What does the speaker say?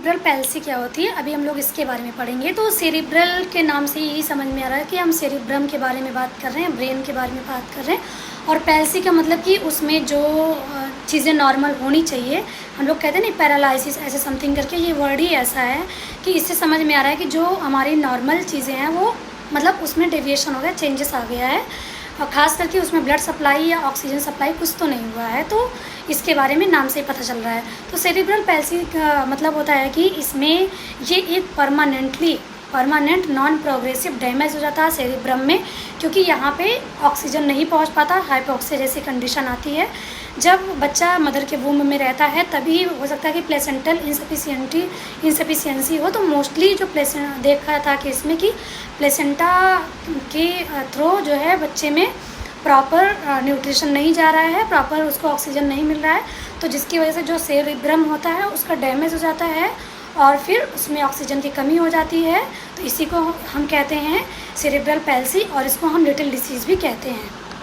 Cerebral palsy क्या होती है, अभी हम लोग इसके बारे में पढ़ेंगे। तो सेरिब्रल के नाम से यही समझ में आ रहा है कि हम सेरिब्रम के बारे में बात कर रहे हैं, ब्रेन के बारे में बात कर रहे हैं। और पैल्सी का मतलब कि उसमें जो चीज़ें नॉर्मल होनी चाहिए, हम लोग कहते हैं ना पैरालिसिस ऐसे समथिंग करके, ये वर्ड ही ऐसा है कि इससे समझ में आ रहा है कि जो हमारी नॉर्मल चीज़ें हैं वो मतलब उसमें डेविएशन हो गया, चेंजेस आ गया है। और ख़ास करके उसमें ब्लड सप्लाई या ऑक्सीजन सप्लाई कुछ तो नहीं हुआ है, तो इसके बारे में नाम से ही पता चल रहा है। तो सेरिब्रल पैल्सी का मतलब होता है कि इसमें ये एक परमानेंट नॉन प्रोग्रेसिव डैमेज हो जाता है सेरिब्रम में, क्योंकि यहाँ पे ऑक्सीजन नहीं पहुँच पाता, हाइपोक्सिया जैसी कंडीशन आती है। जब बच्चा मदर के वूम में रहता है तभी हो सकता है कि प्लेसेंटल इंसफिशियंसी हो। तो मोस्टली जो देखा था कि इसमें कि प्लेसेंटा के थ्रू जो है बच्चे में प्रॉपर न्यूट्रिशन नहीं जा रहा है, प्रॉपर उसको ऑक्सीजन नहीं मिल रहा है, तो जिसकी वजह से जो सेरिब्रम होता है उसका डैमेज हो जाता है और फिर उसमें ऑक्सीजन की कमी हो जाती है। तो इसी को हम कहते हैं सेरिब्रल पैल्सी, और इसको हम लिटिल डिसीज़ भी कहते हैं।